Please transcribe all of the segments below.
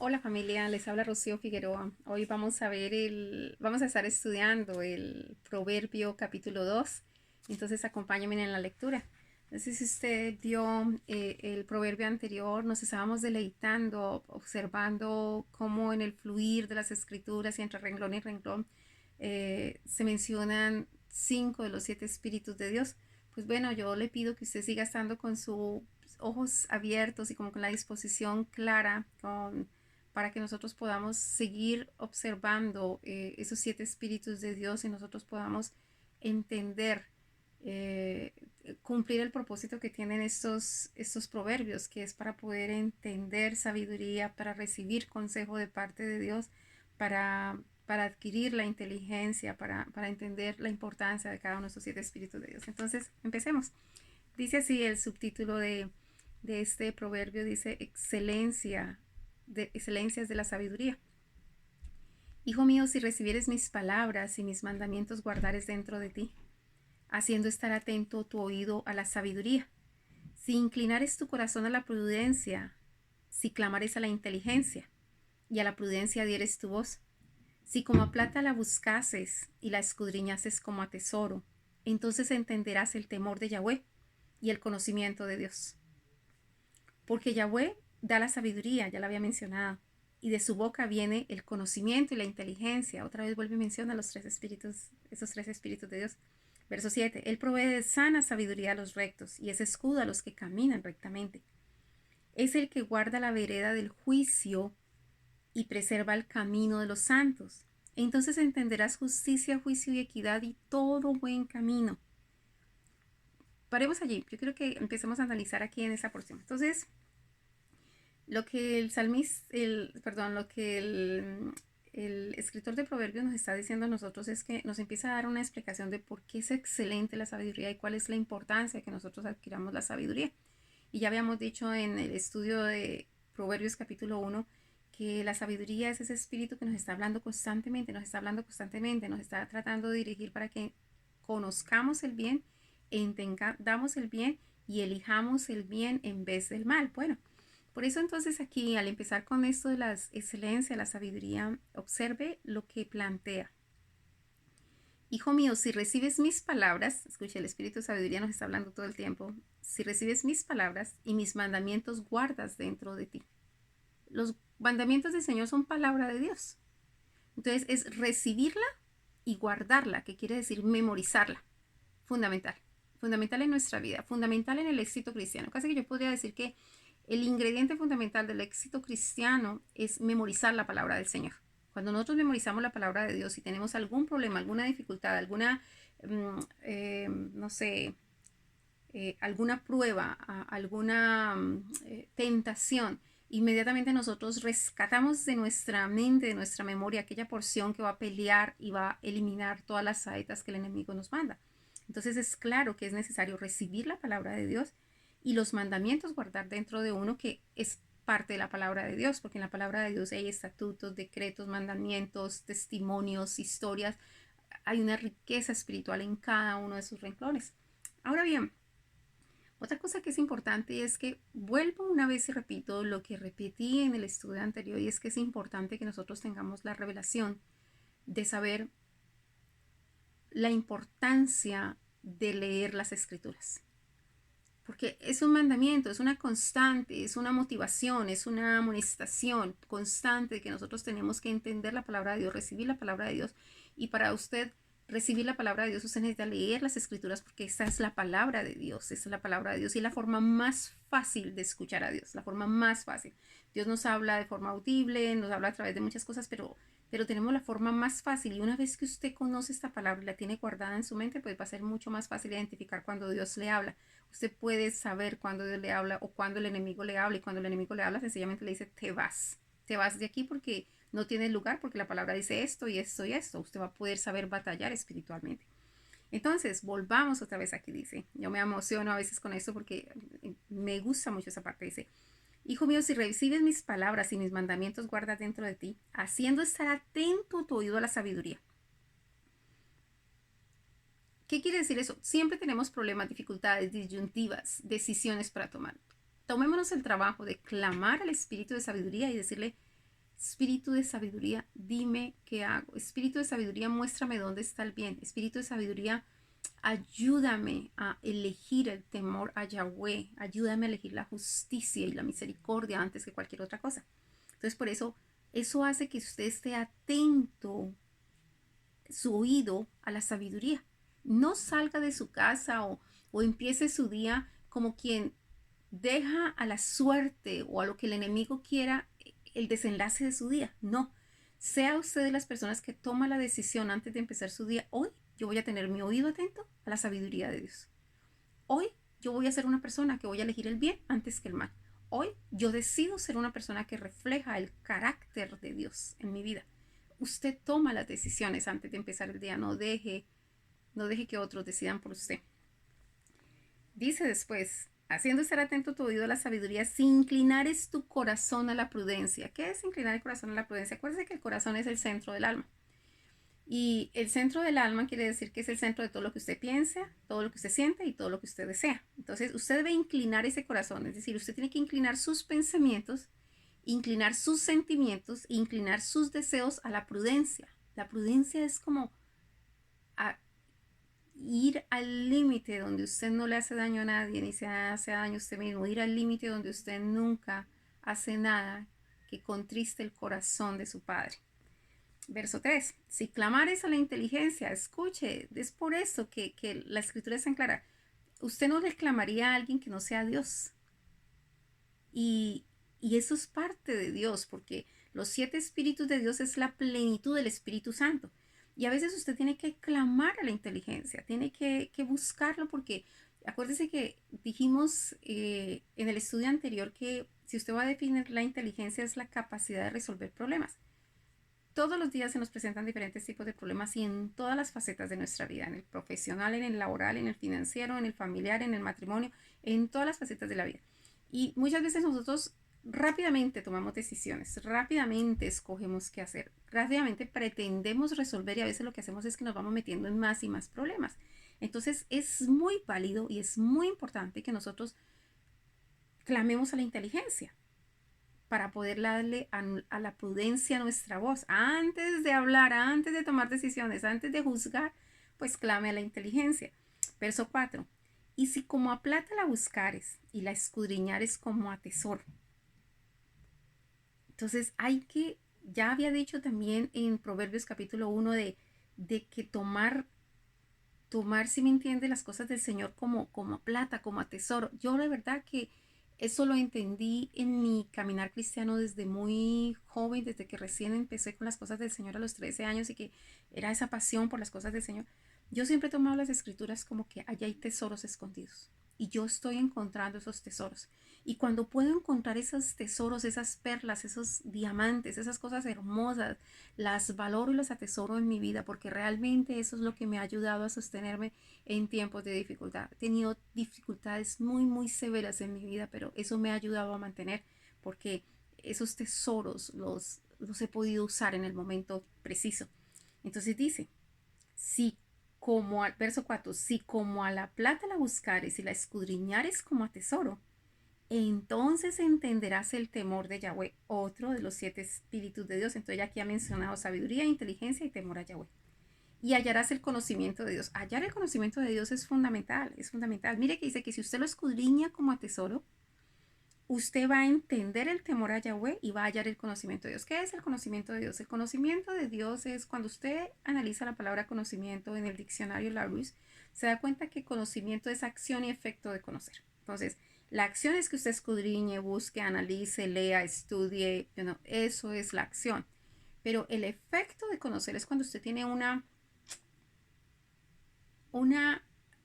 Hola familia, les habla Rocío Figueroa. Hoy vamos a estar estudiando el Proverbio capítulo 2. Entonces acompáñenme en la lectura. No sé si usted vio el proverbio anterior, nos estábamos deleitando, observando cómo en el fluir de las escrituras y entre renglón y renglón se mencionan 5 de los 7 espíritus de Dios. Pues bueno, yo le pido que usted siga estando con sus ojos abiertos y como con la disposición clara, para que nosotros podamos seguir observando esos 7 espíritus de Dios y nosotros podamos entender, eh, cumplir el propósito que tienen estos proverbios, que es para poder entender sabiduría, para recibir consejo de parte de Dios, para adquirir la inteligencia, para entender la importancia de cada uno de estos 7 espíritus de Dios. Entonces, empecemos. Dice así el subtítulo de este proverbio, dice excelencias de la sabiduría. Hijo mío, si recibieres mis palabras y mis mandamientos guardares dentro de ti, haciendo estar atento tu oído a la sabiduría, si inclinares tu corazón a la prudencia, si clamares a la inteligencia, y a la prudencia dieres tu voz, si como a plata la buscases y la escudriñases como a tesoro, entonces entenderás el temor de Yahweh y el conocimiento de Dios. Porque Yahweh da la sabiduría, ya la había mencionado, y de su boca viene el conocimiento y la inteligencia. Otra vez vuelve y menciona los 3 espíritus, esos 3 espíritus de Dios. Verso 7. Él provee de sana sabiduría a los rectos y es escudo a los que caminan rectamente. Es el que guarda la vereda del juicio y preserva el camino de los santos. Entonces entenderás justicia, juicio y equidad y todo buen camino. Paremos allí. Yo quiero que empecemos a analizar aquí en esa porción. Entonces, lo que el salmista, lo que el escritor de Proverbios nos está diciendo a nosotros es que nos empieza a dar una explicación de por qué es excelente la sabiduría y cuál es la importancia de que nosotros adquiramos la sabiduría. Y ya habíamos dicho en el estudio de Proverbios capítulo 1 que la sabiduría es ese espíritu que nos está hablando constantemente, nos está tratando de dirigir para que conozcamos el bien, entendamos el bien y elijamos el bien en vez del mal. Bueno, por eso entonces aquí al empezar con esto de la excelencia, la sabiduría, observe lo que plantea. Hijo mío, si recibes mis palabras, escucha, el espíritu de sabiduría nos está hablando todo el tiempo, si recibes mis palabras y mis mandamientos guardas dentro de ti. Los mandamientos del Señor son palabra de Dios. Entonces es recibirla y guardarla, que quiere decir memorizarla. Fundamental. Fundamental en nuestra vida, fundamental en el éxito cristiano. Casi que yo podría decir que el ingrediente fundamental del éxito cristiano es memorizar la palabra del Señor. Cuando nosotros memorizamos la palabra de Dios y tenemos algún problema, alguna dificultad, no sé, alguna prueba, alguna tentación, inmediatamente nosotros rescatamos de nuestra mente, de nuestra memoria, aquella porción que va a pelear y va a eliminar todas las saetas que el enemigo nos manda. Entonces es claro que es necesario recibir la palabra de Dios y los mandamientos guardar dentro de uno, que es parte de la palabra de Dios, porque en la palabra de Dios hay estatutos, decretos, mandamientos, testimonios, historias. Hay una riqueza espiritual en cada uno de sus renglones. Ahora bien, otra cosa que es importante es que vuelvo una vez y repito lo que repetí en el estudio anterior, y es que es importante que nosotros tengamos la revelación de saber la importancia de leer las escrituras. Porque es un mandamiento, es una constante, es una motivación, es una amonestación constante de que nosotros tenemos que entender la palabra de Dios, recibir la palabra de Dios. Y para usted recibir la palabra de Dios, usted necesita leer las escrituras, porque esta es la palabra de Dios, esta es la palabra de Dios y es la forma más fácil de escuchar a Dios, la forma más fácil. Dios nos habla de forma audible, nos habla a través de muchas cosas, pero tenemos la forma más fácil, y una vez que usted conoce esta palabra y la tiene guardada en su mente, pues va a ser mucho más fácil identificar cuando Dios le habla. Usted puede saber cuándo Dios le habla o cuándo el enemigo le habla, y cuando el enemigo le habla sencillamente le dice te vas de aquí porque no tiene lugar, porque la palabra dice esto y esto y esto. Usted va a poder saber batallar espiritualmente. Entonces, volvamos otra vez aquí, dice. Yo me emociono a veces con esto porque me gusta mucho esa parte. Dice, hijo mío, si recibes mis palabras y mis mandamientos guardas dentro de ti, haciendo estar atento tu oído a la sabiduría. ¿Qué quiere decir eso? Siempre tenemos problemas, dificultades, disyuntivas, decisiones para tomar. Tomémonos el trabajo de clamar al espíritu de sabiduría y decirle, Espíritu de sabiduría, dime qué hago. Espíritu de sabiduría, muéstrame dónde está el bien. Espíritu de sabiduría, ayúdame a elegir el temor a Yahweh. Ayúdame a elegir la justicia y la misericordia antes que cualquier otra cosa. Entonces, por eso hace que usted esté atento, su oído a la sabiduría. No salga de su casa o empiece su día como quien deja a la suerte o a lo que el enemigo quiera el desenlace de su día. No, sea usted de las personas que toma la decisión antes de empezar su día. Hoy yo voy a tener mi oído atento a la sabiduría de Dios. Hoy yo voy a ser una persona que voy a elegir el bien antes que el mal. Hoy yo decido ser una persona que refleja el carácter de Dios en mi vida. Usted toma las decisiones antes de empezar el día. No deje que otros decidan por usted. Dice después, haciendo estar atento tu oído a la sabiduría, si inclinares tu corazón a la prudencia. ¿Qué es inclinar el corazón a la prudencia? Acuérdense que el corazón es el centro del alma. Y el centro del alma quiere decir que es el centro de todo lo que usted piensa, todo lo que usted siente y todo lo que usted desea. Entonces, usted debe inclinar ese corazón, es decir, usted tiene que inclinar sus pensamientos, inclinar sus sentimientos, inclinar sus deseos a la prudencia. La prudencia es como a ir al límite donde usted no le hace daño a nadie ni se hace daño a usted mismo, ir al límite donde usted nunca hace nada que contriste el corazón de su Padre. Verso 3. Si clamares a la inteligencia, escuche, es por eso que la escritura es tan clara. Usted no le clamaría a alguien que no sea Dios. Y eso es parte de Dios, porque los 7 espíritus de Dios es la plenitud del Espíritu Santo. Y a veces usted tiene que clamar a la inteligencia, tiene que buscarlo, porque acuérdese que dijimos en el estudio anterior que si usted va a definir la inteligencia es la capacidad de resolver problemas. Todos los días se nos presentan diferentes tipos de problemas y en todas las facetas de nuestra vida, en el profesional, en el laboral, en el financiero, en el familiar, en el matrimonio, en todas las facetas de la vida. Y muchas veces nosotros rápidamente tomamos decisiones, rápidamente escogemos qué hacer, rápidamente pretendemos resolver y a veces lo que hacemos es que nos vamos metiendo en más y más problemas. Entonces es muy válido y es muy importante que nosotros clamemos a la inteligencia para poder darle a la prudencia nuestra voz. Antes de hablar, antes de tomar decisiones, antes de juzgar, pues clame a la inteligencia. Verso 4. Y si como a plata la buscares y la escudriñares como a tesoro. Entonces hay que, ya había dicho también en Proverbios capítulo 1 de que tomar, si me entiende, las cosas del Señor como a plata, como a tesoro. Yo de verdad que eso lo entendí en mi caminar cristiano desde muy joven, desde que recién empecé con las cosas del Señor a los 13 años y que era esa pasión por las cosas del Señor. Yo siempre he tomado las escrituras como que allá hay tesoros escondidos y yo estoy encontrando esos tesoros. Y cuando puedo encontrar esos tesoros, esas perlas, esos diamantes, esas cosas hermosas, las valoro y las atesoro en mi vida porque realmente eso es lo que me ha ayudado a sostenerme en tiempos de dificultad. He tenido dificultades muy, muy severas en mi vida, pero eso me ha ayudado a mantener porque esos tesoros los he podido usar en el momento preciso. Entonces dice, si como al verso 4, si como a la plata la buscares y la escudriñares como a tesoro, entonces entenderás el temor de Yahweh, otro de los 7 espíritus de Dios. Entonces ya aquí ha mencionado sabiduría, inteligencia y temor a Yahweh. Y hallarás el conocimiento de Dios. Hallar el conocimiento de Dios es fundamental, es fundamental. Mire que dice que si usted lo escudriña como a tesoro, usted va a entender el temor a Yahweh y va a hallar el conocimiento de Dios. ¿Qué es el conocimiento de Dios? El conocimiento de Dios es cuando usted analiza la palabra conocimiento en el diccionario Larousse, se da cuenta que conocimiento es acción y efecto de conocer. Entonces, la acción es que usted escudriñe, busque, analice, lea, estudie, eso es la acción. Pero el efecto de conocer es cuando usted tiene una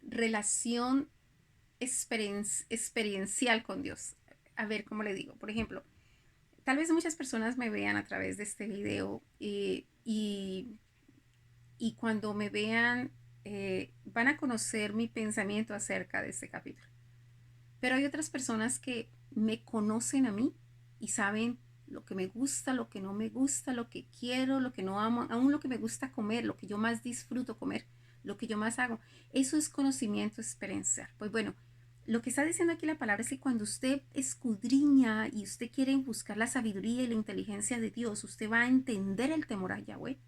relación experiencial con Dios. A ver, ¿cómo le digo? Por ejemplo, tal vez muchas personas me vean a través de este video y cuando me vean van a conocer mi pensamiento acerca de este capítulo. Pero hay otras personas que me conocen a mí y saben lo que me gusta, lo que no me gusta, lo que quiero, lo que no amo, aún lo que me gusta comer, lo que yo más disfruto comer, lo que yo más hago. Eso es conocimiento experiencial. Pues bueno, lo que está diciendo aquí la palabra es que cuando usted escudriña y usted quiere buscar la sabiduría y la inteligencia de Dios, usted va a entender el temor a Yahweh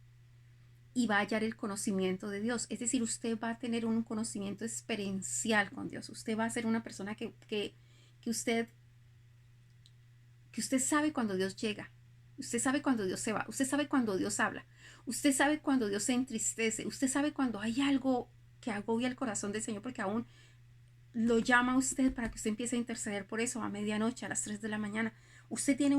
y va a hallar el conocimiento de Dios. Es decir, usted va a tener un conocimiento experiencial con Dios. Usted va a ser una persona que usted sabe cuando Dios llega. Usted sabe cuando Dios se va. Usted sabe cuando Dios habla. Usted sabe cuando Dios se entristece. Usted sabe cuando hay algo que agobia el corazón del Señor, porque aún lo llama a usted para que usted empiece a interceder por eso a medianoche, a las 3 de la mañana. Usted tiene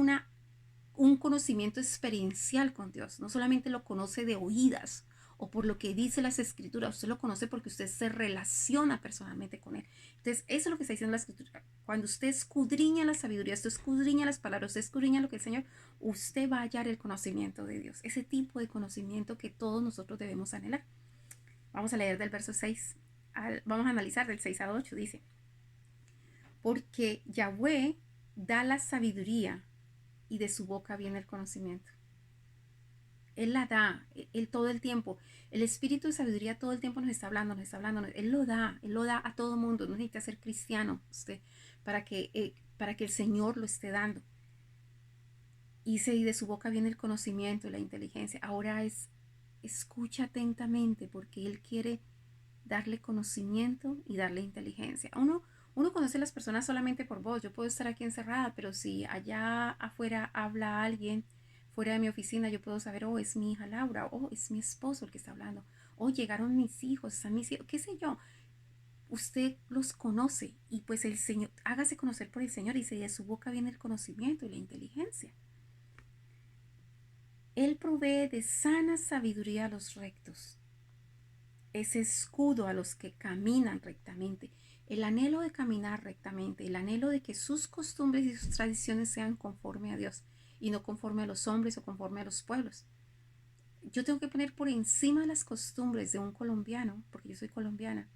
un conocimiento experiencial con Dios. No solamente lo conoce de oídas o por lo que dice las escrituras, usted lo conoce porque usted se relaciona personalmente con él. Entonces, eso es lo que está diciendo la escritura. Cuando usted escudriña la sabiduría, usted escudriña las palabras, usted escudriña lo que el Señor, usted va a hallar el conocimiento de Dios. Ese tipo de conocimiento que todos nosotros debemos anhelar. Vamos a leer del verso 6. Vamos a analizar del 6 al 8. Dice, porque Yahweh da la sabiduría y de su boca viene el conocimiento. Él la da, él todo el tiempo. El espíritu de sabiduría todo el tiempo nos está hablando. Él lo da a todo mundo. No necesita ser cristiano usted para que el Señor lo esté dando. Y de su boca viene el conocimiento y la inteligencia. Ahora escucha atentamente porque Él quiere darle conocimiento y darle inteligencia. Uno conoce a las personas solamente por voz. Yo puedo estar aquí encerrada, pero si allá afuera habla alguien fuera de mi oficina, yo puedo saber, oh, es mi hija Laura, oh, es mi esposo el que está hablando, oh, llegaron mis hijos, están mis hijos, qué sé yo. Usted los conoce y pues el Señor, hágase conocer por el Señor y de su boca viene el conocimiento y la inteligencia. Él provee de sana sabiduría a los rectos. Es escudo a los que caminan rectamente. El anhelo de caminar rectamente, el anhelo de que sus costumbres y sus tradiciones sean conforme a Dios y no conforme a los hombres o conforme a los pueblos. Yo tengo que poner por encima las costumbres de un colombiano, porque yo soy colombiana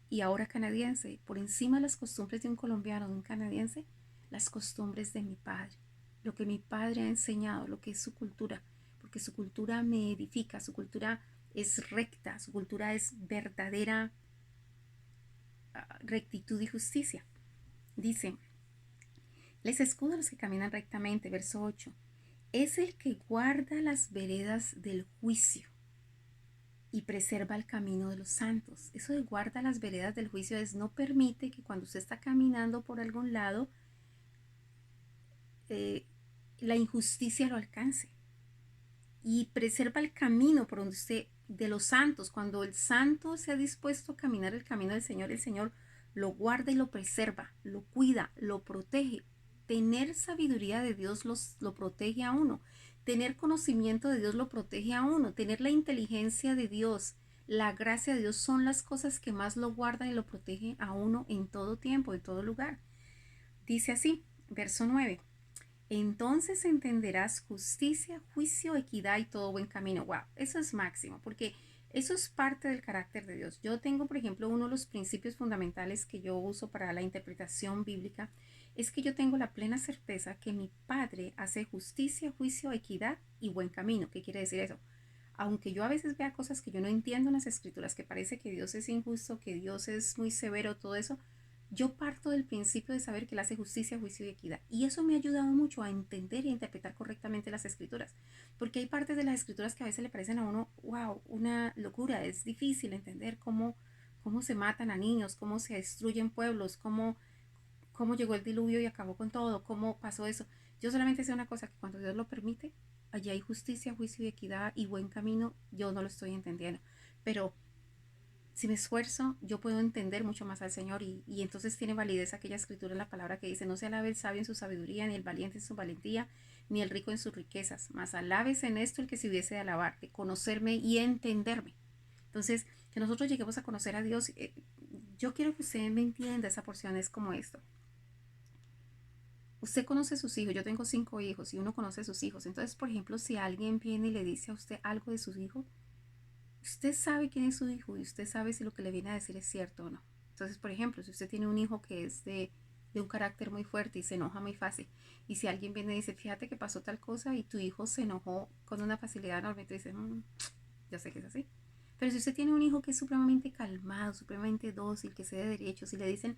y ahora canadiense, por encima de las costumbres de un colombiano, de un canadiense, las costumbres de mi padre, lo que mi padre ha enseñado, lo que es su cultura, porque su cultura me edifica, su cultura es recta, su cultura es verdadera rectitud y justicia. Dice, les escudo a los que caminan rectamente, verso 8, es el que guarda las veredas del juicio y preserva el camino de los santos. Eso de guarda las veredas del juicio es no permite que cuando usted está caminando por algún lado, la injusticia lo alcance. Y preserva el camino por donde usted, de los santos. Cuando el santo se ha dispuesto a caminar el camino del Señor, el Señor lo guarda y lo preserva, lo cuida, lo protege. Tener sabiduría de Dios lo protege a uno. Tener conocimiento de Dios lo protege a uno. Tener la inteligencia de Dios, la gracia de Dios son las cosas que más lo guardan y lo protegen a uno en todo tiempo, en todo lugar. Dice así, verso 9. Entonces entenderás justicia, juicio, equidad y todo buen camino. Wow, eso es máximo, porque eso es parte del carácter de Dios. Yo tengo, por ejemplo, uno de los principios fundamentales que yo uso para la interpretación bíblica, es que yo tengo la plena certeza que mi Padre hace justicia, juicio, equidad y buen camino. ¿Qué quiere decir eso? Aunque yo a veces vea cosas que yo no entiendo en las escrituras, que parece que Dios es injusto, que Dios es muy severo, todo eso, yo parto del principio de saber que Él hace justicia, juicio y equidad. Y eso me ha ayudado mucho a entender y a interpretar correctamente las escrituras. Porque hay partes de las escrituras que a veces le parecen a uno, wow, una locura. Es difícil entender cómo se matan a niños, cómo se destruyen pueblos, cómo llegó el diluvio y acabó con todo, cómo pasó eso. Yo solamente sé una cosa, que cuando Dios lo permite, allí hay justicia, juicio y equidad y buen camino. Yo no lo estoy entendiendo. Pero si me esfuerzo, yo puedo entender mucho más al Señor y entonces tiene validez aquella escritura en la palabra que dice, no se alabe el sabio en su sabiduría, ni el valiente en su valentía, ni el rico en sus riquezas, mas alabes en esto el que se hubiese de alabar, de conocerme y entenderme. Entonces, que nosotros lleguemos a conocer a Dios, yo quiero que usted me entienda, esa porción es como esto. Usted conoce a sus hijos, yo tengo 5 hijos y uno conoce a sus hijos. Entonces, por ejemplo, si alguien viene y le dice a usted algo de sus hijos, usted sabe quién es su hijo y usted sabe si lo que le viene a decir es cierto o no. Entonces, por ejemplo, si usted tiene un hijo que es de un carácter muy fuerte y se enoja muy fácil, y si alguien viene y dice, fíjate que pasó tal cosa y tu hijo se enojó con una facilidad enorme, tú dices, ya sé que es así. Pero si usted tiene un hijo que es supremamente calmado, supremamente dócil, que se dé derechos y le dicen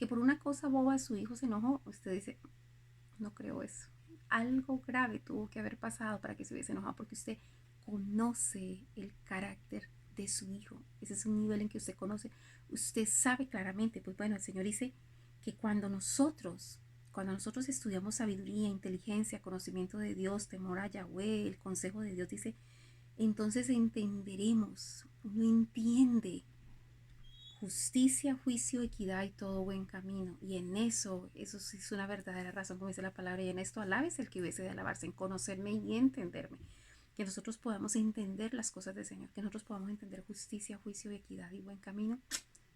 que por una cosa boba su hijo se enojó, usted dice, no creo eso. Algo grave tuvo que haber pasado para que se hubiese enojado, porque usted conoce el carácter de su hijo. Ese es un nivel en que usted conoce, usted sabe claramente. Pues bueno, el Señor dice que cuando nosotros estudiamos sabiduría, inteligencia, conocimiento de Dios, temor a Yahweh, el consejo de Dios, dice, entonces entenderemos, uno entiende justicia, juicio, equidad y todo buen camino. Y en eso sí es una verdadera razón, como dice la palabra, y en esto alabes el que hubiese de alabarse, en conocerme y entenderme. Que nosotros podamos entender las cosas del Señor, que nosotros podamos entender justicia, juicio, equidad y buen camino,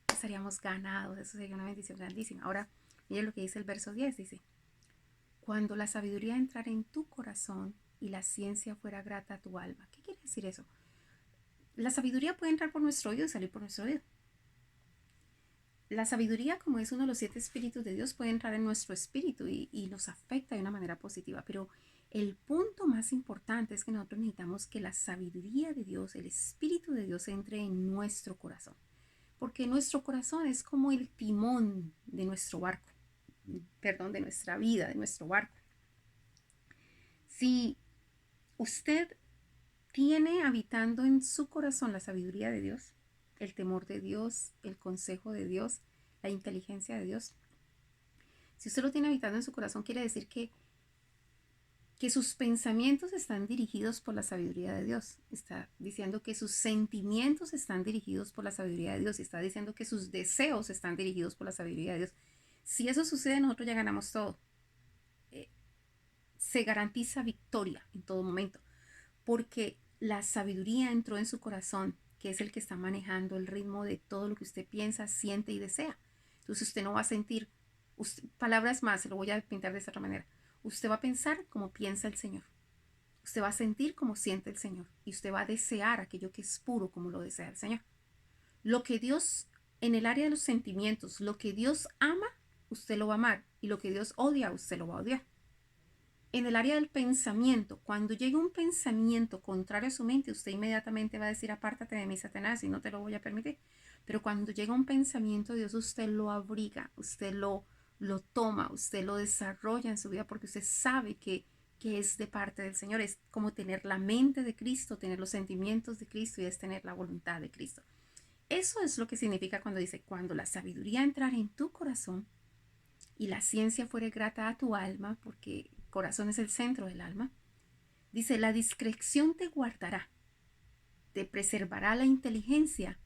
estaríamos ganados. Eso sería una bendición grandísima. Ahora, mire lo que dice el verso 10, dice, cuando la sabiduría entrara en tu corazón y la ciencia fuera grata a tu alma. ¿Qué quiere decir eso? La sabiduría puede entrar por nuestro oído y salir por nuestro oído. La sabiduría, como es uno de los 7 espíritus de Dios, puede entrar en nuestro espíritu y nos afecta de una manera positiva. Pero el punto más importante es que nosotros necesitamos que la sabiduría de Dios, el espíritu de Dios, entre en nuestro corazón. Porque nuestro corazón es como el timón de nuestro barco, perdón, de nuestra vida, de nuestro barco. Si usted tiene habitando en su corazón la sabiduría de Dios, el temor de Dios, el consejo de Dios, la inteligencia de Dios, si usted lo tiene habitando en su corazón, quiere decir que sus pensamientos están dirigidos por la sabiduría de Dios. Está diciendo que sus sentimientos están dirigidos por la sabiduría de Dios. Y está diciendo que sus deseos están dirigidos por la sabiduría de Dios. Si eso sucede, nosotros ya ganamos todo. Se garantiza victoria en todo momento. Porque la sabiduría entró en su corazón, que es el que está manejando el ritmo de todo lo que usted piensa, siente y desea. Entonces usted no va a sentir, palabras más, se lo voy a pintar de esta otra manera. Usted va a pensar como piensa el Señor. Usted va a sentir como siente el Señor. Y usted va a desear aquello que es puro como lo desea el Señor. Lo que Dios, en el área de los sentimientos, lo que Dios ama, usted lo va a amar. Y lo que Dios odia, usted lo va a odiar. En el área del pensamiento, cuando llega un pensamiento contrario a su mente, usted inmediatamente va a decir, apártate de mí, Satanás, y no te lo voy a permitir. Pero cuando llega un pensamiento de Dios, usted lo abriga, usted lo toma, usted lo desarrolla en su vida porque usted sabe que es de parte del Señor. Es como tener la mente de Cristo, tener los sentimientos de Cristo y es tener la voluntad de Cristo. Eso es lo que significa cuando dice, cuando la sabiduría entrara en tu corazón y la ciencia fuera grata a tu alma, porque el corazón es el centro del alma, dice, la discreción te guardará, te preservará la inteligencia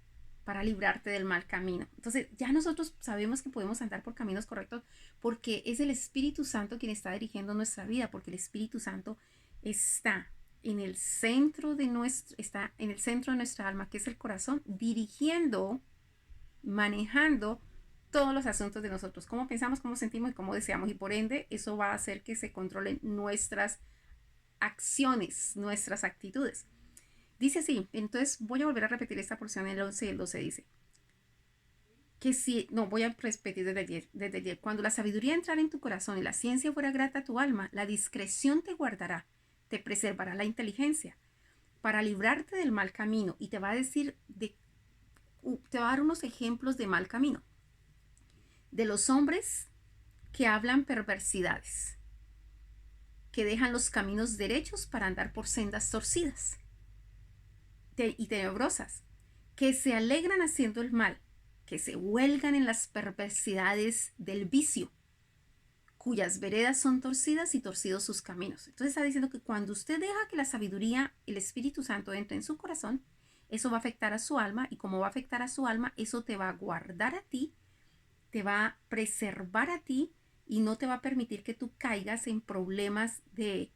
para librarte del mal camino. Entonces ya nosotros sabemos que podemos andar por caminos correctos porque es el Espíritu Santo quien está dirigiendo nuestra vida, porque el Espíritu Santo está en el centro de nuestra alma, que es el corazón, dirigiendo, manejando todos los asuntos de nosotros, cómo pensamos, cómo sentimos y cómo deseamos, y por ende eso va a hacer que se controlen nuestras acciones, nuestras actitudes. Dice así, entonces voy a volver a repetir esta porción, el 11 y el 12 dice, que si, no, voy a repetir desde ayer, cuando la sabiduría entrara en tu corazón y la ciencia fuera grata a tu alma, la discreción te guardará, te preservará la inteligencia, para librarte del mal camino, y te va a decir, te va a dar unos ejemplos de mal camino, de los hombres que hablan perversidades, que dejan los caminos derechos para andar por sendas torcidas y tenebrosas, que se alegran haciendo el mal, que se huelgan en las perversidades del vicio, cuyas veredas son torcidas y torcidos sus caminos. Entonces está diciendo que cuando usted deja que la sabiduría, el Espíritu Santo entre en su corazón, eso va a afectar a su alma, y como va a afectar a su alma, eso te va a guardar a ti, te va a preservar a ti y no te va a permitir que tú caigas en problemas que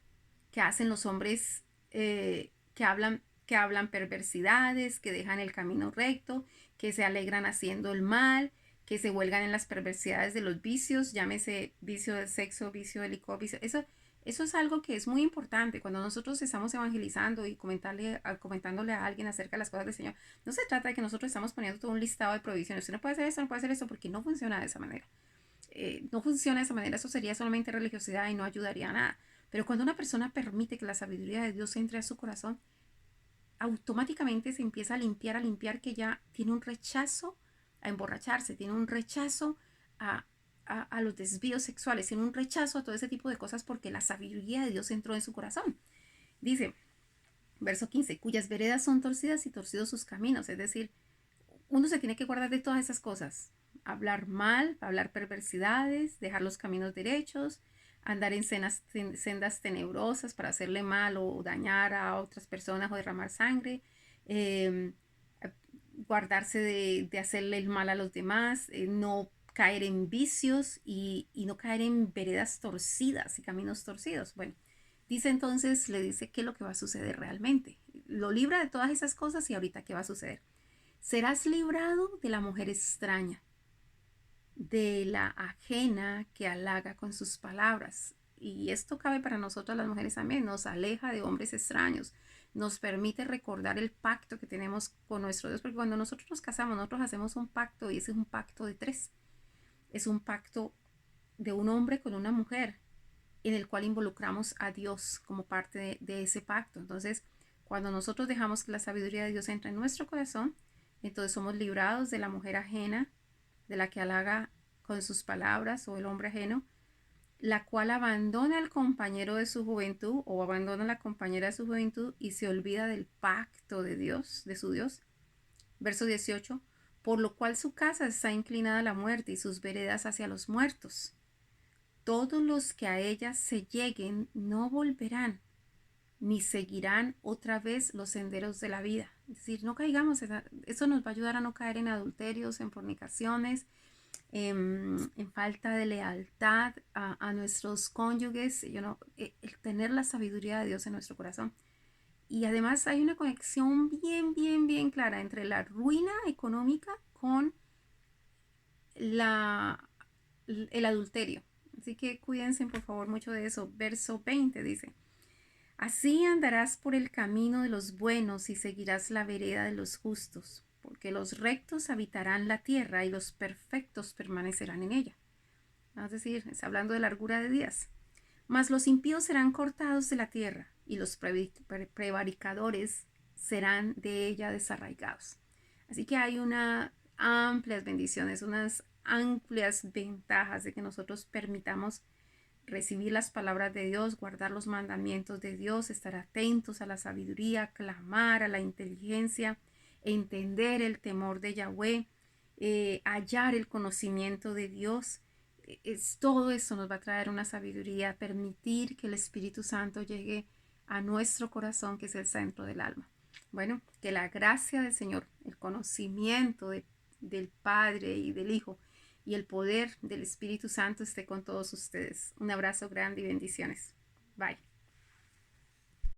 hacen los hombres que hablan perversidades, que dejan el camino recto, que se alegran haciendo el mal, que se huelgan en las perversidades de los vicios, llámese vicio del sexo, vicio del licor, vicio. Eso es algo que es muy importante cuando nosotros estamos evangelizando y comentándole a alguien acerca de las cosas del Señor. No se trata de que nosotros estamos poniendo todo un listado de prohibiciones. Usted no puede hacer esto, no puede hacer esto, porque no funciona de esa manera. No funciona de esa manera. Eso sería solamente religiosidad y no ayudaría a nada. Pero cuando una persona permite que la sabiduría de Dios entre a su corazón, automáticamente se empieza a limpiar, que ya tiene un rechazo a emborracharse, tiene un rechazo a los desvíos sexuales, tiene un rechazo a todo ese tipo de cosas porque la sabiduría de Dios entró en su corazón. Dice, verso 15, cuyas veredas son torcidas y torcidos sus caminos. Es decir, uno se tiene que guardar de todas esas cosas. Hablar mal, hablar perversidades, dejar los caminos derechos, andar en sendas tenebrosas para hacerle mal o dañar a otras personas o derramar sangre, eh, guardarse de hacerle el mal a los demás, no caer en vicios y no caer en veredas torcidas y caminos torcidos. Bueno, dice entonces, le dice qué es lo que va a suceder realmente. Lo libra de todas esas cosas y ahorita qué va a suceder. Serás librado de la mujer extraña, de la ajena que halaga con sus palabras. Y esto cabe para nosotras las mujeres también, nos aleja de hombres extraños, nos permite recordar el pacto que tenemos con nuestro Dios, porque cuando nosotros nos casamos, nosotros hacemos un pacto y ese es un pacto de tres. Es un pacto de un hombre con una mujer, en el cual involucramos a Dios como parte de ese pacto. Entonces, cuando nosotros dejamos que la sabiduría de Dios entre en nuestro corazón, entonces somos librados de la mujer ajena, de la que halaga con sus palabras, o el hombre ajeno, la cual abandona al compañero de su juventud o abandona a la compañera de su juventud y se olvida del pacto de Dios, de su Dios. Verso 18, por lo cual su casa está inclinada a la muerte y sus veredas hacia los muertos. Todos los que a ella se lleguen no volverán, ni seguirán otra vez los senderos de la vida. Es decir, no caigamos, eso nos va a ayudar a no caer en adulterios, en fornicaciones, en falta de lealtad a nuestros cónyuges, el tener la sabiduría de Dios en nuestro corazón. Y además hay una conexión bien clara entre la ruina económica con la, el adulterio. Así que cuídense por favor mucho de eso. Verso 20 dice, así andarás por el camino de los buenos y seguirás la vereda de los justos, porque los rectos habitarán la tierra y los perfectos permanecerán en ella. Es decir, está hablando de largura de días. Mas los impíos serán cortados de la tierra y los prevaricadores serán de ella desarraigados. Así que hay unas amplias bendiciones, unas amplias ventajas de que nosotros permitamos recibir las palabras de Dios, guardar los mandamientos de Dios, estar atentos a la sabiduría, clamar a la inteligencia, entender el temor de Yahweh, hallar el conocimiento de Dios. Todo esto nos va a traer una sabiduría, permitir que el Espíritu Santo llegue a nuestro corazón, que es el centro del alma. Bueno, que la gracia del Señor, el conocimiento del Padre y del Hijo y el poder del Espíritu Santo esté con todos ustedes. Un abrazo grande y bendiciones. Bye.